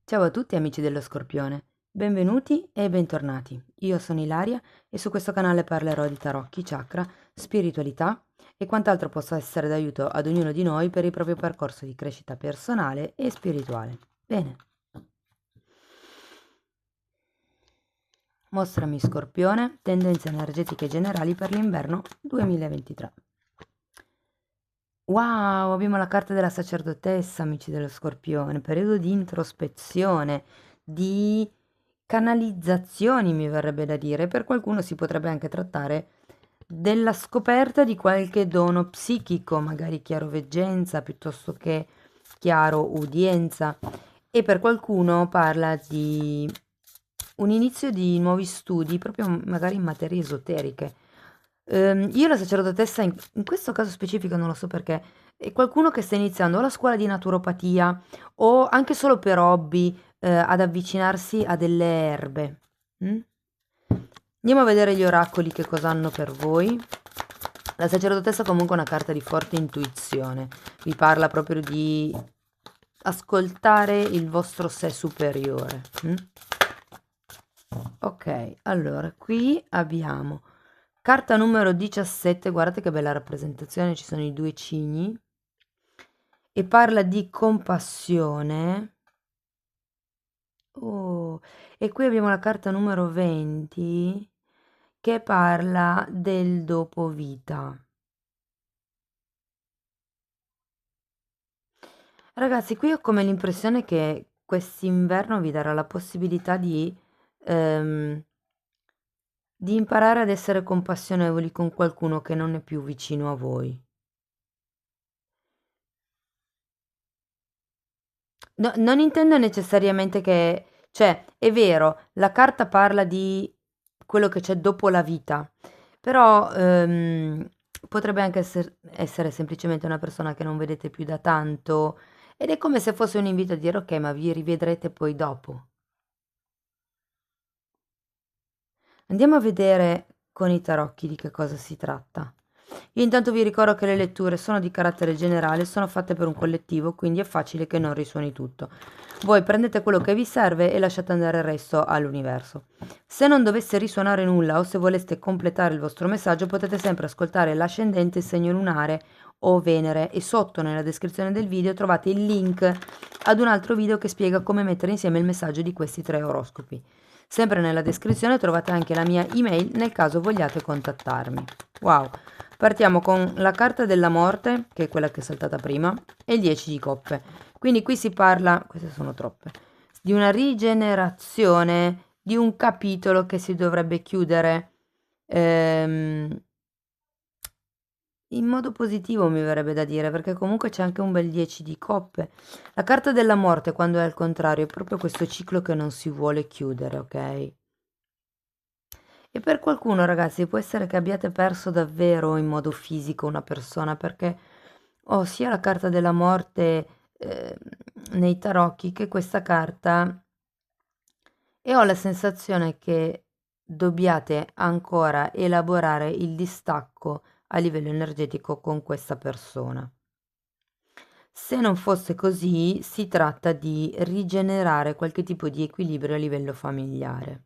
Ciao a tutti amici dello Scorpione, benvenuti e bentornati. Io sono Ilaria e su questo canale parlerò di tarocchi, chakra, spiritualità e quant'altro possa essere d'aiuto ad ognuno di noi per il proprio percorso di crescita personale e spirituale. Bene, mostrami Scorpione, tendenze energetiche generali per l'inverno 2023. Wow, abbiamo la carta della sacerdotessa, amici dello Scorpione, periodo di introspezione, di canalizzazioni, mi verrebbe da dire. Per qualcuno si potrebbe anche trattare della scoperta di qualche dono psichico, magari chiaroveggenza piuttosto che chiaroudienza. E per qualcuno parla di un inizio di nuovi studi, proprio magari in materie esoteriche. Io la sacerdotessa in questo caso specifico non lo so perché, è qualcuno che sta iniziando o la scuola di naturopatia o anche solo per hobby, ad avvicinarsi a delle erbe. Mm? Andiamo a vedere gli oracoli che cosa hanno per voi. La sacerdotessa comunque è una carta di forte intuizione, vi parla proprio di ascoltare il vostro sé superiore. Mm? Ok, allora qui abbiamo carta numero 17, guardate che bella rappresentazione, ci sono i due cigni e parla di compassione. Oh, e qui abbiamo la carta numero 20 che parla del dopo vita. Ragazzi, qui ho come l'impressione che quest'inverno vi darà la possibilità ehm, di imparare ad essere compassionevoli con qualcuno che non è più vicino a voi. No, non intendo necessariamente che, cioè, è vero, la carta parla di quello che c'è dopo la vita, però potrebbe anche essere semplicemente una persona che non vedete più da tanto ed è come se fosse un invito a dire ok, ma vi rivedrete poi dopo. Andiamo a vedere con i tarocchi di che cosa si tratta. Io intanto vi ricordo che le letture sono di carattere generale, sono fatte per un collettivo, quindi è facile che non risuoni tutto. Voi prendete quello che vi serve e lasciate andare il resto all'universo. Se non dovesse risuonare nulla o se voleste completare il vostro messaggio, potete sempre ascoltare l'ascendente, il segno lunare o Venere e sotto nella descrizione del video trovate il link ad un altro video che spiega come mettere insieme il messaggio di questi tre oroscopi. Sempre nella descrizione trovate anche la mia email nel caso vogliate contattarmi. Wow, partiamo con la carta della morte, che è quella che è saltata prima, e il 10 di coppe. Quindi qui si parla, queste sono troppe, di una rigenerazione di un capitolo che si dovrebbe chiudere ehm, in modo positivo, mi verrebbe da dire, perché comunque c'è anche un bel 10 di coppe. La carta della morte, quando è al contrario, è proprio questo ciclo che non si vuole chiudere, ok? E per qualcuno, ragazzi, può essere che abbiate perso davvero in modo fisico una persona, perché ho sia la carta della morte nei tarocchi che questa carta e ho la sensazione che dobbiate ancora elaborare il distacco a livello energetico con questa persona. Se non fosse così, si tratta di rigenerare qualche tipo di equilibrio a livello familiare.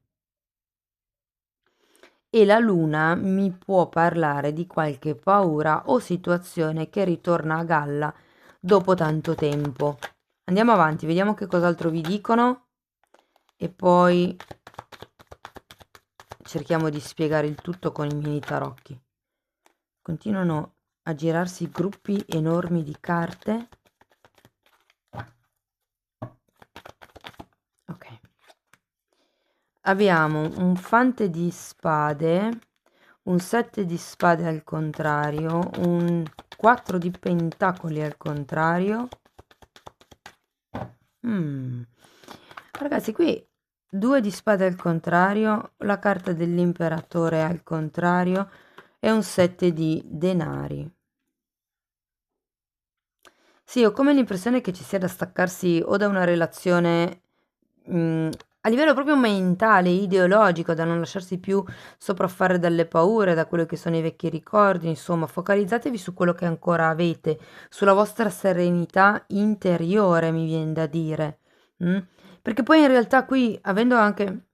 E la luna mi può parlare di qualche paura o situazione che ritorna a galla dopo tanto tempo. Andiamo avanti, vediamo che cos'altro vi dicono e poi cerchiamo di spiegare il tutto con i miei tarocchi. Continuano a girarsi gruppi enormi di carte. Ok. Abbiamo un fante di spade, un 7 di spade al contrario, un 4 di pentacoli al contrario. Mm. Ragazzi, qui 2 di spade al contrario, la carta dell'imperatore al contrario e un 7 di denari. Sì, ho come l'impressione che ci sia da staccarsi o da una relazione a livello proprio mentale, ideologico, da non lasciarsi più sopraffare dalle paure, da quello che sono i vecchi ricordi, insomma, focalizzatevi su quello che ancora avete, sulla vostra serenità interiore, mi viene da dire. mm? Perché poi in realtà qui, avendo anche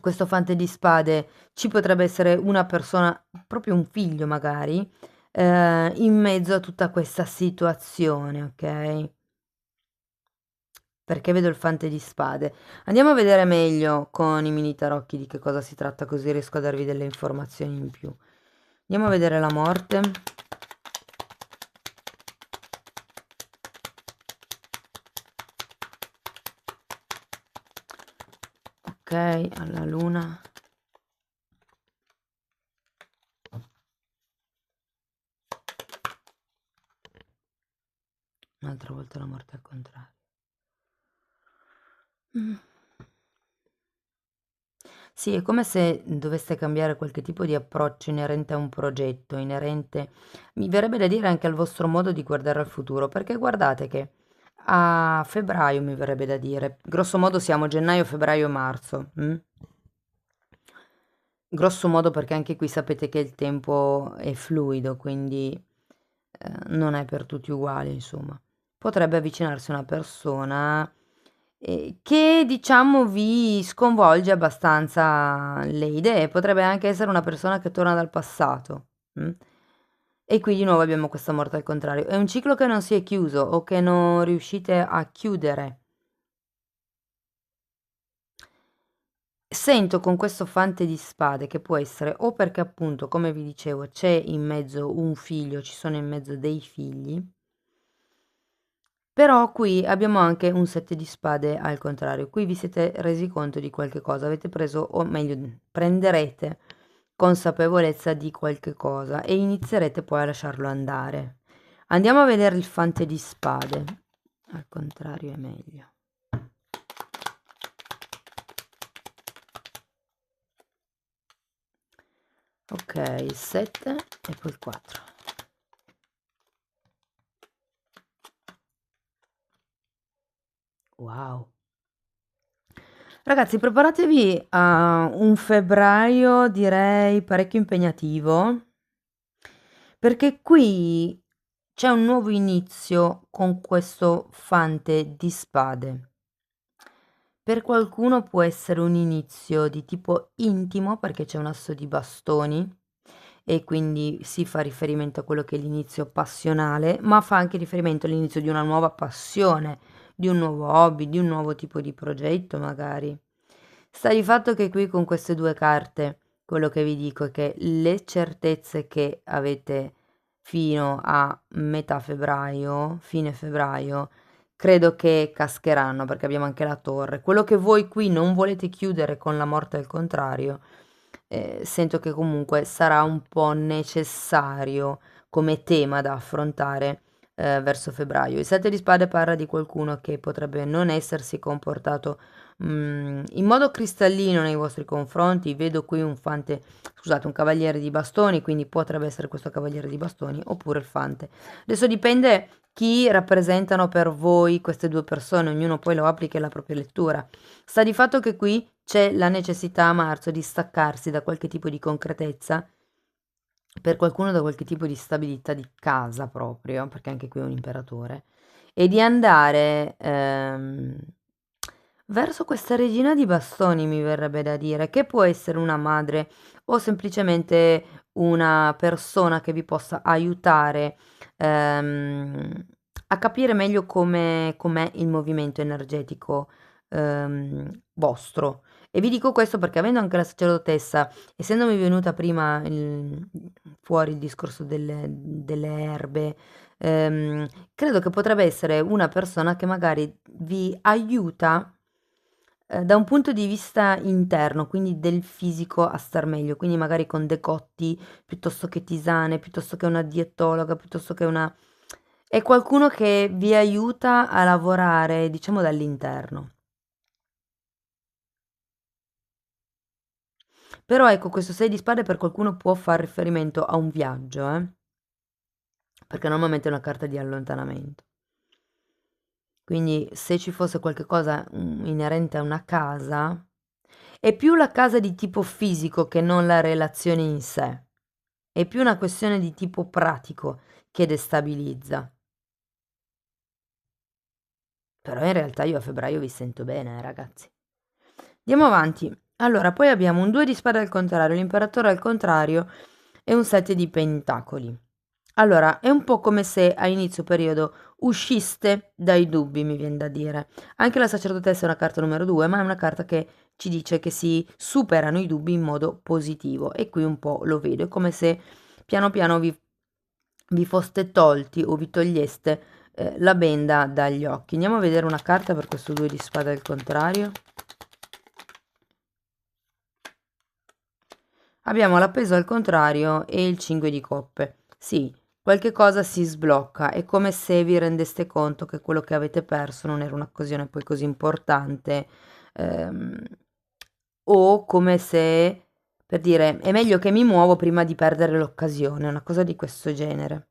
questo fante di spade, ci potrebbe essere una persona, proprio un figlio magari, in mezzo a tutta questa situazione, ok? Perché vedo il fante di spade. Andiamo a vedere meglio con i mini tarocchi di che cosa si tratta, così riesco a darvi delle informazioni in più. Andiamo a vedere la morte. Ok, alla luna. Un'altra volta la morte al contrario. Mm. Sì, è come se doveste cambiare qualche tipo di approccio inerente a un progetto, inerente, mi verrebbe da dire anche al vostro modo di guardare al futuro, perché guardate che a febbraio mi verrebbe da dire, grosso modo siamo gennaio, febbraio, marzo. Grosso modo perché anche qui sapete che il tempo è fluido, quindi non è per tutti uguale, insomma. Potrebbe avvicinarsi una persona che diciamo vi sconvolge abbastanza le idee, potrebbe anche essere una persona che torna dal passato. Mm? E qui di nuovo abbiamo questa morte al contrario. È un ciclo che non si è chiuso o che non riuscite a chiudere. Sento con questo fante di spade che può essere o perché appunto, come vi dicevo, c'è in mezzo un figlio, ci sono in mezzo dei figli, però qui abbiamo anche un sette di spade al contrario. Qui vi siete resi conto di qualche cosa, avete preso, o meglio, prenderete consapevolezza di qualche cosa e inizierete poi a lasciarlo andare. Andiamo a vedere il fante di spade. Al contrario è meglio. Ok, il 7 e poi il 4. Wow. Ragazzi, preparatevi a un febbraio, direi, parecchio impegnativo, perché qui c'è un nuovo inizio con questo fante di spade. Per qualcuno può essere un inizio di tipo intimo, perché c'è un asso di bastoni e quindi si fa riferimento a quello che è l'inizio passionale, ma fa anche riferimento all'inizio di una nuova passione, di un nuovo hobby, di un nuovo tipo di progetto magari. Sta di fatto che qui con queste due carte, quello che vi dico è che le certezze che avete fino a metà febbraio, fine febbraio, credo che cascheranno perché abbiamo anche la torre. Quello che voi qui non volete chiudere con la morte al contrario, sento che comunque sarà un po' necessario come tema da affrontare verso febbraio. Il 7 di spade parla di qualcuno che potrebbe non essersi comportato in modo cristallino nei vostri confronti. Vedo qui un fante, scusate, un cavaliere di bastoni, quindi potrebbe essere questo cavaliere di bastoni oppure il fante. Adesso dipende chi rappresentano per voi queste due persone, ognuno poi lo applica la propria lettura. Sta di fatto che qui c'è la necessità a marzo di staccarsi da qualche tipo di concretezza, per qualcuno da qualche tipo di stabilità di casa proprio, perché anche qui è un imperatore, e di andare verso questa regina di bastoni, mi verrebbe da dire, che può essere una madre o semplicemente una persona che vi possa aiutare a capire meglio com'è il movimento energetico vostro. E vi dico questo perché avendo anche la sacerdotessa, essendomi venuta prima fuori il discorso delle erbe, credo che potrebbe essere una persona che magari vi aiuta da un punto di vista interno, quindi del fisico a star meglio, quindi magari con decotti piuttosto che tisane, piuttosto che una dietologa, piuttosto che una... È qualcuno che vi aiuta a lavorare, diciamo, dall'interno. Però ecco, questo 6 di spade per qualcuno può far riferimento a un viaggio, perché normalmente è una carta di allontanamento. Quindi se ci fosse qualche cosa inerente a una casa, è più la casa di tipo fisico che non la relazione in sé. È più una questione di tipo pratico che destabilizza. Però in realtà io a febbraio vi sento bene, ragazzi. Andiamo avanti. Allora, poi abbiamo un 2 di spade al contrario, l'imperatore al contrario e un 7 di pentacoli. Allora, è un po' come se a inizio periodo usciste dai dubbi, mi viene da dire. Anche la sacerdotessa è una carta numero 2, ma è una carta che ci dice che si superano i dubbi in modo positivo. E qui un po' lo vedo, è come se piano piano vi foste tolti o vi toglieste la benda dagli occhi. Andiamo a vedere una carta per questo 2 di spade al contrario. Abbiamo l'appeso al contrario e il 5 di coppe. Sì, qualche cosa si sblocca, è come se vi rendeste conto che quello che avete perso non era un'occasione poi così importante, ehm, o come se, per dire, è meglio che mi muovo prima di perdere l'occasione, una cosa di questo genere.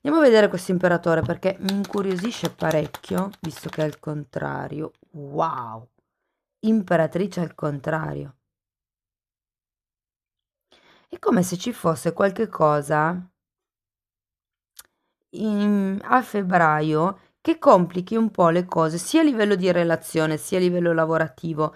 Andiamo a vedere questo imperatore perché mi incuriosisce parecchio, visto che è al contrario. Wow! Imperatrice al contrario. È come se ci fosse qualche cosa a febbraio che complichi un po' le cose, sia a livello di relazione, sia a livello lavorativo.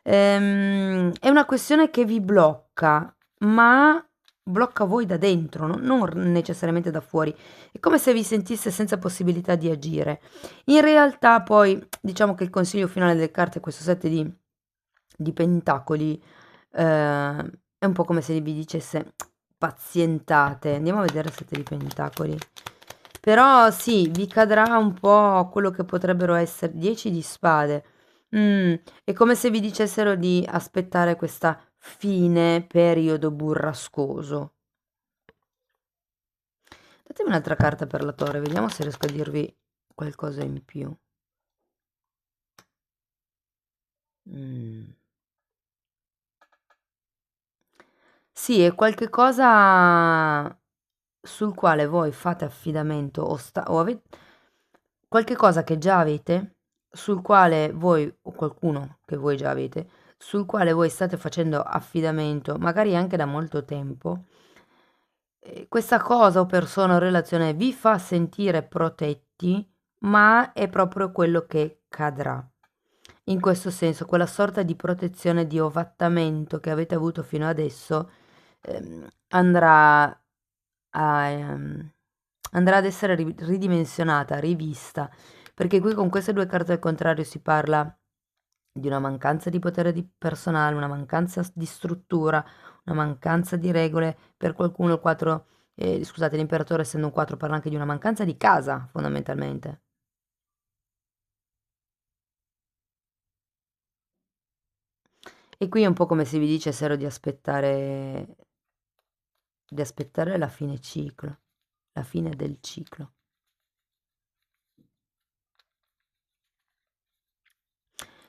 È una questione che vi blocca, ma blocca voi da dentro, non necessariamente da fuori. È come se vi sentisse senza possibilità di agire. In realtà poi diciamo che il consiglio finale delle carte è questo 7 di pentacoli, è un po' come se vi dicesse pazientate. Andiamo a vedere il 7 di pentacoli. Però sì, vi cadrà un po' quello che potrebbero essere 10 di spade. È come se vi dicessero di aspettare questa fine periodo burrascoso. Datemi un'altra carta per la torre, vediamo se riesco a dirvi qualcosa in più. Sì, è qualche cosa sul quale voi fate affidamento o avete qualche cosa che già avete, sul quale voi, o qualcuno che voi già avete, sul quale voi state facendo affidamento, magari anche da molto tempo. Questa cosa o persona o relazione vi fa sentire protetti, ma è proprio quello che cadrà. In questo senso, quella sorta di protezione, di ovattamento che avete avuto fino adesso, andrà andrà ad essere ridimensionata, rivista, perché qui con queste due carte al contrario si parla di una mancanza di potere di personale, una mancanza di struttura, una mancanza di regole, per qualcuno il 4, scusate, l'imperatore essendo un 4 parla anche di una mancanza di casa, fondamentalmente. E qui è un po' come se vi dicessero di aspettare la fine ciclo, la fine del ciclo.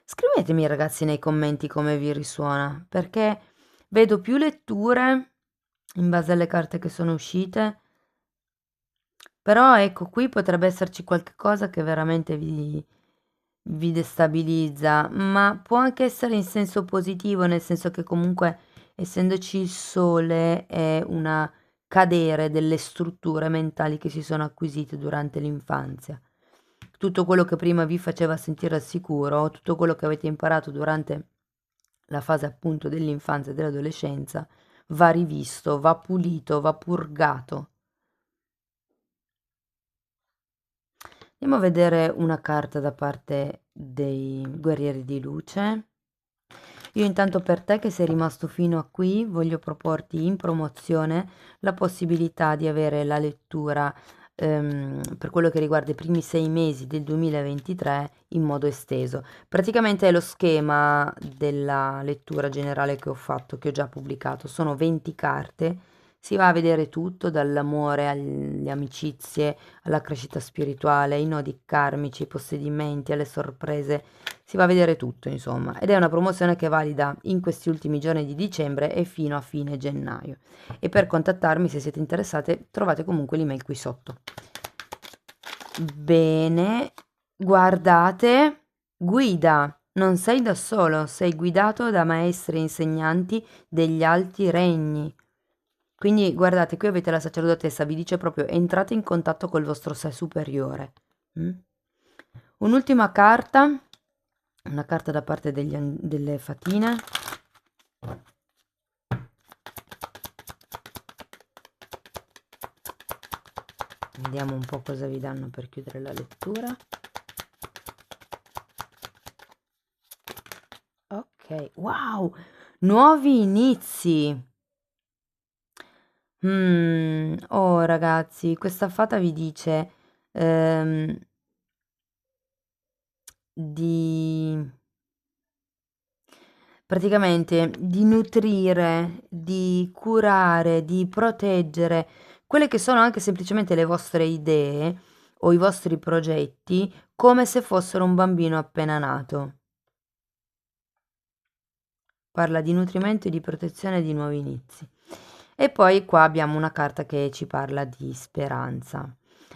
Scrivetemi ragazzi nei commenti come vi risuona, perché vedo più letture in base alle carte che sono uscite, però ecco qui potrebbe esserci qualche cosa che veramente vi destabilizza, ma può anche essere in senso positivo, nel senso che comunque essendoci il sole è una cadere delle strutture mentali che si sono acquisite durante l'infanzia. Tutto quello che prima vi faceva sentire al sicuro, tutto quello che avete imparato durante la fase appunto dell'infanzia e dell'adolescenza, va rivisto, va pulito, va purgato. Andiamo a vedere una carta da parte dei guerrieri di luce. Io intanto per te che sei rimasto fino a qui voglio proporti in promozione la possibilità di avere la lettura per quello che riguarda i primi 6 mesi del 2023 in modo esteso. Praticamente è lo schema della lettura generale che ho fatto, che ho già pubblicato. Sono 20 carte, si va a vedere tutto, dall'amore alle amicizie, alla crescita spirituale, ai nodi karmici, ai possedimenti, alle sorprese. Si va a vedere tutto, insomma, ed è una promozione che è valida in questi ultimi giorni di dicembre e fino a fine gennaio. E per contattarmi, se siete interessate, trovate comunque l'email qui sotto. Bene, guardate, guida, non sei da solo, sei guidato da maestri e insegnanti degli alti regni. Quindi guardate, qui avete la sacerdotessa, vi dice proprio entrate in contatto col vostro sé superiore. Mm? Un'ultima carta, una carta da parte delle fatine. Vediamo un po' cosa vi danno per chiudere la lettura. Ok, wow, nuovi inizi. Oh ragazzi, questa fata vi dice di praticamente di nutrire, di curare, di proteggere quelle che sono anche semplicemente le vostre idee o i vostri progetti come se fossero un bambino appena nato. Parla di nutrimento e di protezione e di nuovi inizi. E poi qua abbiamo una carta che ci parla di speranza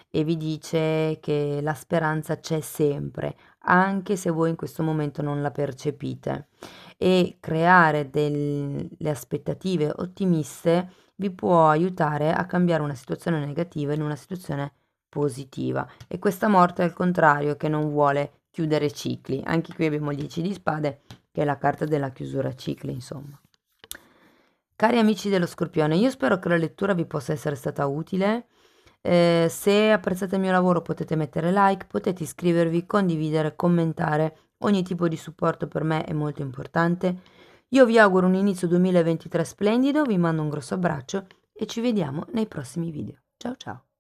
e vi dice che la speranza c'è sempre, anche se voi in questo momento non la percepite. E creare delle aspettative ottimiste vi può aiutare a cambiare una situazione negativa in una situazione positiva. E questa morte è al contrario, che non vuole chiudere cicli. Anche qui abbiamo il 10 di spade, che è la carta della chiusura cicli, insomma. Cari amici dello Scorpione, io spero che la lettura vi possa essere stata utile. Se apprezzate il mio lavoro potete mettere like, potete iscrivervi, condividere, commentare. Ogni tipo di supporto per me è molto importante. Io vi auguro un inizio 2023 splendido, vi mando un grosso abbraccio e ci vediamo nei prossimi video. Ciao ciao!